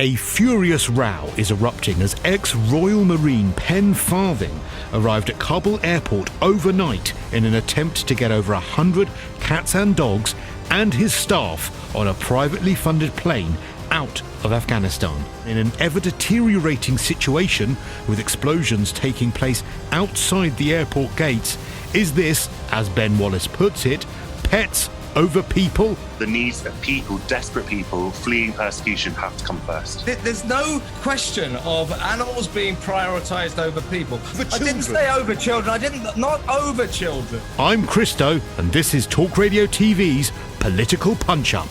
A furious row is erupting as ex-Royal Marine Pen Farthing arrived at Kabul airport overnight in an attempt to get over 100 cats and dogs and his staff on a privately funded plane out of Afghanistan. In an ever-deteriorating situation with explosions taking place outside the airport gates, is this, as Ben Wallace puts it, pets over people? The needs of people, desperate people, fleeing persecution have to come first. There's no question of animals being prioritised over people. I didn't say over children. Not over children. I'm Christo, and this is talkRADIO TV's Political Punch-Up.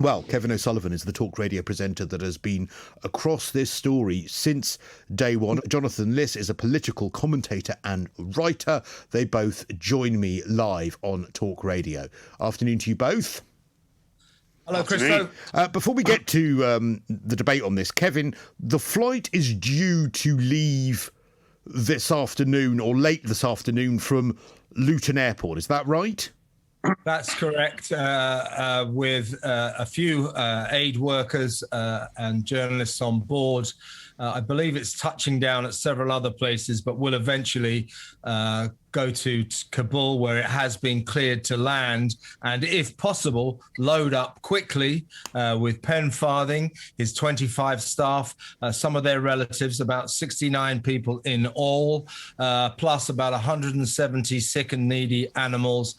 Well, Kevin O'Sullivan is the talkRADIO presenter that has been across this story since day one. Jonathan Lis is a political commentator and writer. They both join me live on talkRADIO. Afternoon to you both. Hello, Christo. Before we get to the debate on this, Kevin, the flight is due to leave this afternoon or late this afternoon from Luton Airport. Is that right? That's correct, with a few aid workers and journalists on board. I believe it's touching down at several other places, but will eventually go to Kabul, where it has been cleared to land, and if possible, load up quickly with Pen Farthing, his 25 staff, some of their relatives, about 69 people in all, plus about 170 sick and needy animals.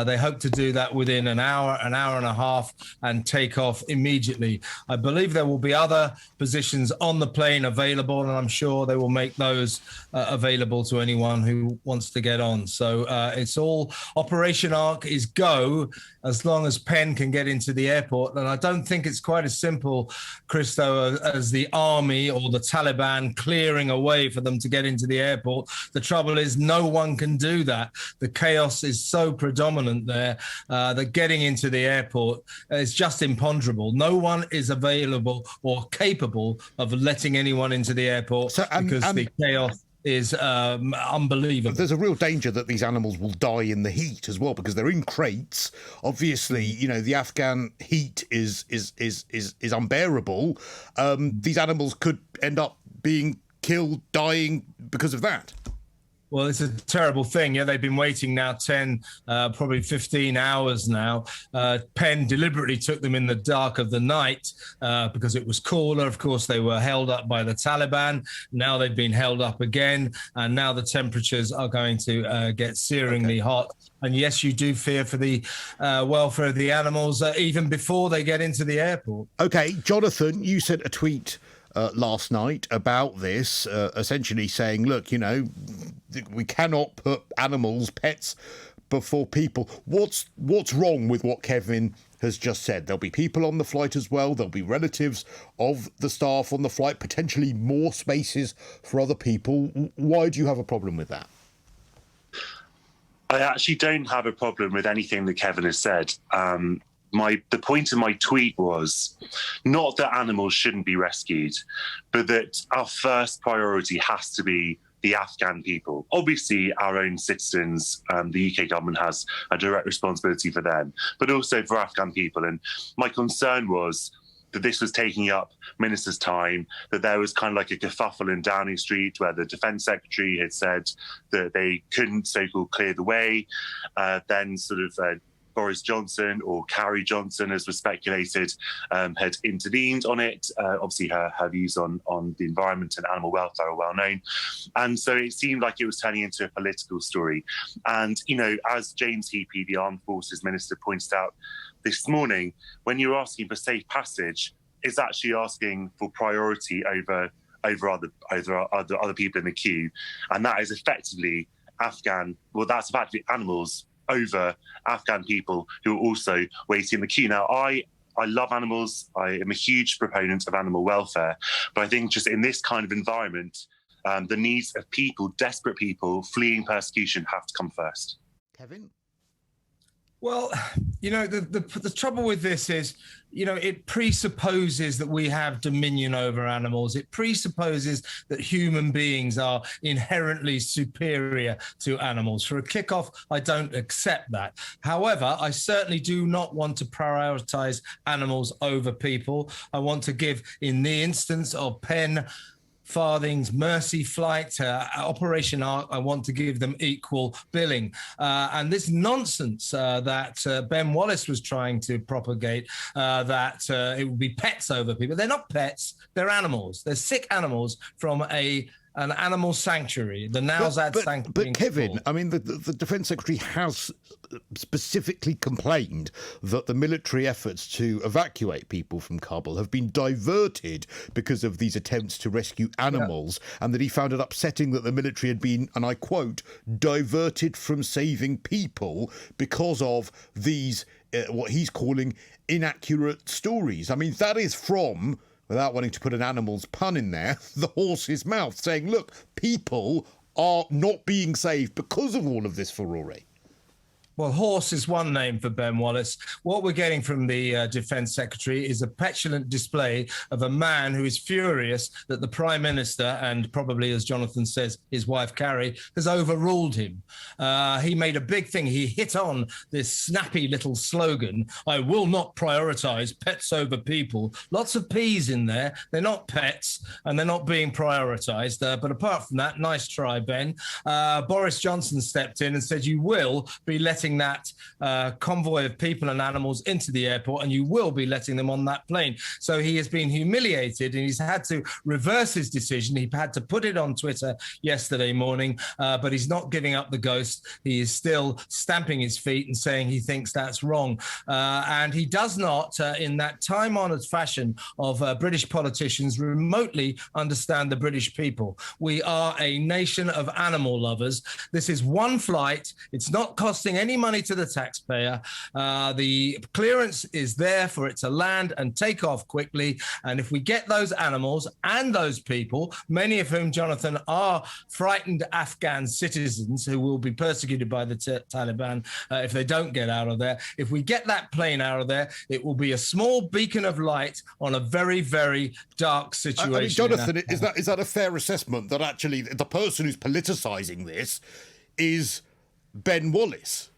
They hope to do that within an hour and a half, and take off immediately. I believe there will be other positions on the plane available, and I'm sure they will make those available to anyone who wants to get on. So it's all Operation Ark is go as long as Pen can get into the airport. And I don't think it's quite as simple, Christo, as the army or the Taliban clearing a way for them to get into the airport. The trouble is no one can do that. The chaos is so predominant there that getting into the airport is just imponderable. No one is available or capable of letting anyone into the airport because the chaos is unbelievable. There's a real danger that these animals will die in the heat as well, because they're in crates. Obviously, you know, the Afghan heat is unbearable. These animals could end up being killed, dying because of that. Well, it's a terrible thing. Yeah, they've been waiting now 10, probably 15 hours now. Pen deliberately took them in the dark of the night because it was cooler. Of course, they were held up by the Taliban. Now they've been held up again, and now the temperatures are going to get searingly hot. And yes, you do fear for the welfare of the animals even before they get into the airport. Okay, Jonathan, you sent a tweet last night about this, essentially saying, look, you know, we cannot put animals, pets, before people. What's wrong with what Kevin has just said? There'll be people on the flight as well. There'll be relatives of the staff on the flight, potentially more spaces for other people. Why do you have a problem with that? I actually don't have a problem with anything that Kevin has said. The point of my tweet was not that animals shouldn't be rescued, but that our first priority has to be the Afghan people. Obviously, our own citizens, the UK government has a direct responsibility for them, but also for Afghan people. And my concern was that this was taking up ministers' time, that there was kind of like a kerfuffle in Downing Street where the Defence Secretary had said that they couldn't so-called clear the way, then sort of Boris Johnson, or Carrie Johnson, as was speculated, had intervened on it. Obviously, her views on the environment and animal welfare are well known. And so it seemed like it was turning into a political story. And, you know, as James Heappey, the Armed Forces Minister, pointed out this morning, when you're asking for safe passage, it's actually asking for priority over other people in the queue. And that is effectively that's effectively animals over Afghan people who are also waiting in the queue. Now, I love animals. I am a huge proponent of animal welfare. But I think just in this kind of environment, the needs of people, desperate people, fleeing persecution have to come first. Kevin? Well, the trouble with this is, it presupposes that we have dominion over animals. It presupposes that human beings are inherently superior to animals. For a kickoff, I don't accept that. However, I certainly do not want to prioritise animals over people. I want to give, in the instance of Pen Farthing's Mercy Flight, Operation Ark, I want to give them equal billing. And this nonsense that Ben Wallace was trying to propagate, that it would be pets over people. They're not pets, they're animals. They're sick animals from an animal sanctuary, the Nowzad Sanctuary. But Kevin, I mean, the Defence Secretary has specifically complained that the military efforts to evacuate people from Kabul have been diverted because of these attempts to rescue animals, and that he found it upsetting that the military had been, and I quote, diverted from saving people because of these, what he's calling inaccurate stories. I mean, that is from, without wanting to put an animal's pun in there, the horse's mouth, saying, look, people are not being saved because of all of this furore. Well, horse is one name for Ben Wallace. What we're getting from the Defence Secretary is a petulant display of a man who is furious that the Prime Minister, and probably, as Jonathan says, his wife Carrie, has overruled him. He made a big thing. He hit on this snappy little slogan, I will not prioritise pets over people. Lots of P's in there. They're not pets and they're not being prioritised. But apart from that, nice try, Ben. Boris Johnson stepped in and said, you will be letting that convoy of people and animals into the airport, and you will be letting them on that plane. So he has been humiliated, and he's had to reverse his decision. He had to put it on Twitter yesterday morning, but he's not giving up the ghost. He is still stamping his feet and saying he thinks that's wrong. And he does not, in that time-honoured fashion of British politicians, remotely understand the British people. We are a nation of animal lovers. This is one flight. It's not costing any money to the taxpayer. The clearance is there for it to land and take off quickly. And if we get those animals and those people, many of whom, Jonathan, are frightened Afghan citizens who will be persecuted by the Taliban if they don't get out of there, if we get that plane out of there, it will be a small beacon of light on a very, very dark situation. I mean, Jonathan, is that a fair assessment that actually the person who's politicising this is Ben Wallace?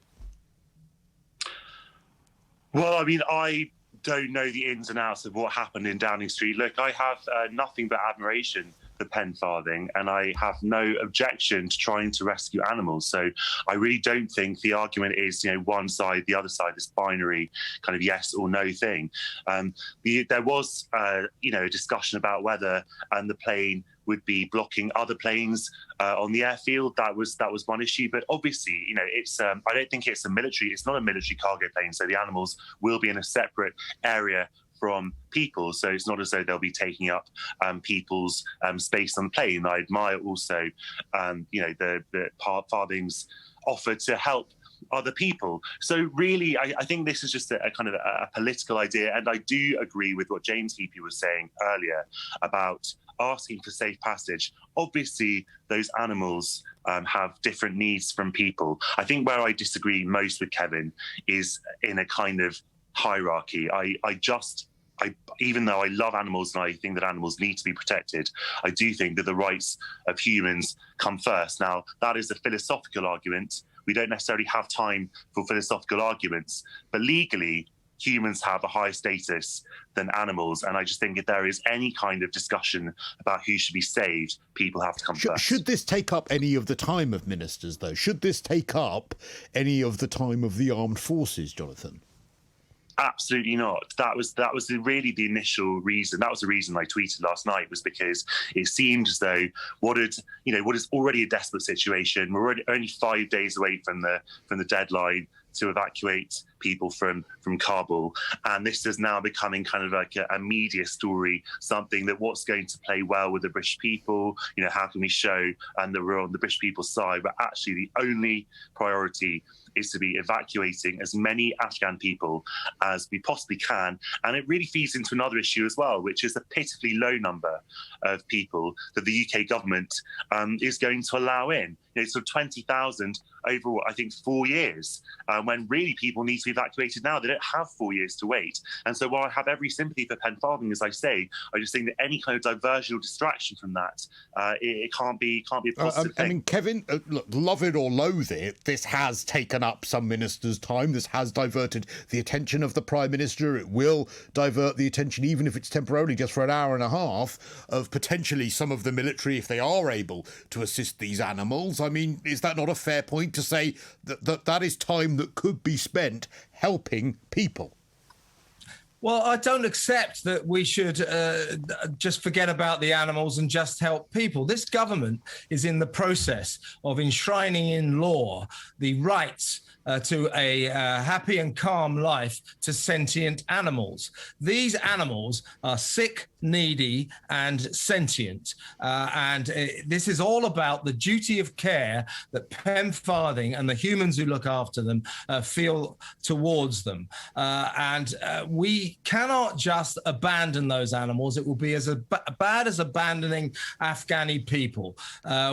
Well, I mean, I don't know the ins and outs of what happened in Downing Street. Look, I have nothing but admiration for Pen Farthing, and I have no objection to trying to rescue animals. So I really don't think the argument is, one side, the other side, this binary kind of yes or no thing. There was, a discussion about whether the plane would be blocking other planes on the airfield. That was one issue. But obviously, it's I don't think it's not a military cargo plane. So the animals will be in a separate area from people. So it's not as though they'll be taking up people's space on the plane. I admire also, the Farthing's offer to help other people. So really, I think this is just a kind of a political idea. And I do agree with what James Heapy was saying earlier about asking for safe passage. Obviously, those animals have different needs from people. I think where I disagree most with Kevin is in a kind of hierarchy. Even though I love animals and I think that animals need to be protected, I do think that the rights of humans come first. Now, that is a philosophical argument. We don't necessarily have time for philosophical arguments, but legally, humans have a higher status than animals. And I just think if there is any kind of discussion about who should be saved, people have to come first. Should this take up any of the time of ministers, though? Should this take up any of the time of the armed forces, Jonathan? Absolutely not. That was really the initial reason. That was the reason I tweeted last night, was because it seemed as though what is already a desperate situation. We're only 5 days away from the deadline to evacuate people from Kabul. And this is now becoming kind of like a media story, something that what's going to play well with the British people, how can we show and that we're on the British people's side, but actually the only priority is to be evacuating as many Afghan people as we possibly can. And it really feeds into another issue as well, which is the pitifully low number of people that the UK government is going to allow in. Sort of 20,000 over, I think, 4 years, when really people need to be evacuated now. They don't have 4 years to wait. And so while I have every sympathy for Pen Farthing, as I say, I just think that any kind of diversion or distraction from that, it can't be a positive thing. I mean, Kevin, look, love it or loathe it, this has taken up some ministers' time. This has diverted the attention of the Prime Minister. It will divert the attention, even if it's temporarily just for an hour and a half, of potentially some of the military if they are able to assist these animals. I mean, is that not a fair point to say that is time that could be spent helping people? Well, I don't accept that we should just forget about the animals and just help people. This government is in the process of enshrining in law the rights to a happy and calm life to sentient animals. These animals are sick, needy and sentient. This is all about the duty of care that Pen Farthing and the humans who look after them feel towards them. We cannot just abandon those animals. It will be as bad as abandoning Afghani people.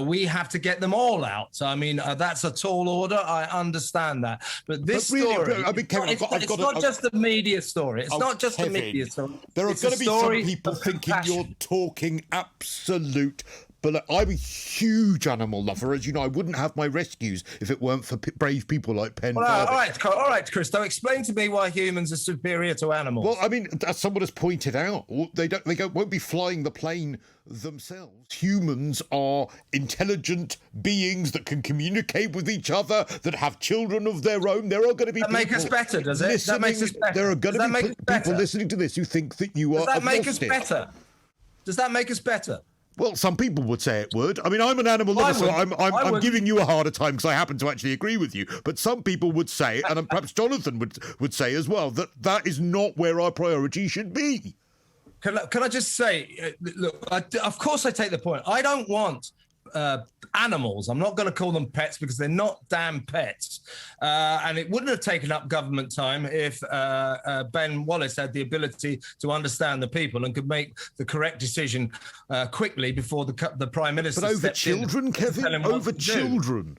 We have to get them all out. So, I mean, that's a tall order. I understand that. But this story, it's not just a media story. It's not just a media story. There are going to be some people thinking you're talking absolute. But I'm a huge animal lover. As you know, I wouldn't have my rescues if it weren't for brave people like Pen Farthing. All right, Christo, explain to me why humans are superior to animals. Well, I mean, as someone has pointed out, they won't be flying the plane themselves. Humans are intelligent beings that can communicate with each other, that have children of their own. There are going to be that make us better, does it? That makes us better. There are going to be people listening to this who think that you are. Does that make us better? Does that make us better? Well, some people would say it would. I mean, I'm an animal lover, so I'm giving you a harder time because I happen to actually agree with you. But some people would say, and perhaps Jonathan would say as well, that is not where our priority should be. Can I just say, look, of course I take the point. I don't want animals. I'm not going to call them pets because they're not damn pets. And it wouldn't have taken up government time if Ben Wallace had the ability to understand the people and could make the correct decision quickly before the Prime Minister stepped in. But over children, Kevin? Over children?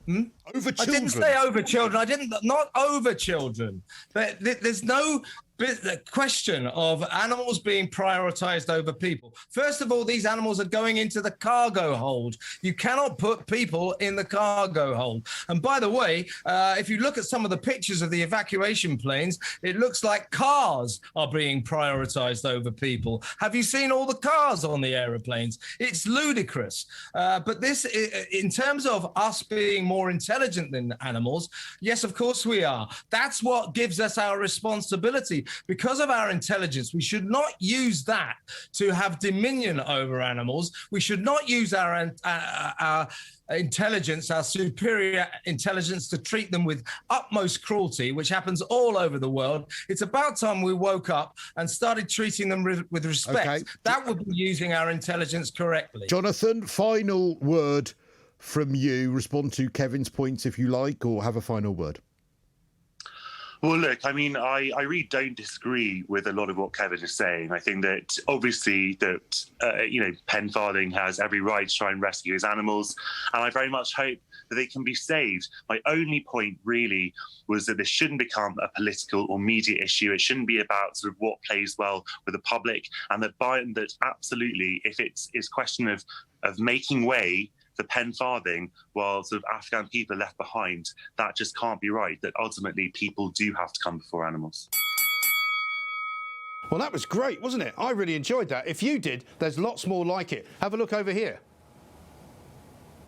Over children? I didn't say over children. Not over children. But there's no the question of animals being prioritised over people. First of all, these animals are going into the cargo hold. You cannot put people in the cargo hold. And by the way, if you look at some of the pictures of the evacuation planes, it looks like cars are being prioritised over people. Have you seen all the cars on the aeroplanes? It's ludicrous. But this, in terms of us being more intelligent than animals, yes, of course we are. That's what gives us our responsibility. Because of our intelligence, we should not use that to have dominion over animals. We should not use our intelligence, our superior intelligence, to treat them with utmost cruelty, which happens all over the world. It's about time we woke up and started treating them with respect. Okay. That would be using our intelligence correctly. Jonathan, final word from you. Respond to Kevin's points if you like, or have a final word. Well, look, I mean, I really don't disagree with a lot of what Kevin is saying. I think that obviously that, Pen Farthing has every right to try and rescue his animals, and I very much hope that they can be saved. My only point really was that this shouldn't become a political or media issue. It shouldn't be about sort of what plays well with the public, and that absolutely, if it's a question of making way for Pen Farthing while sort of Afghan people are left behind, that just can't be right, that ultimately people do have to come before animals. Well, that was great, wasn't it? I really enjoyed that. If you did, there's lots more like it. Have a look over here.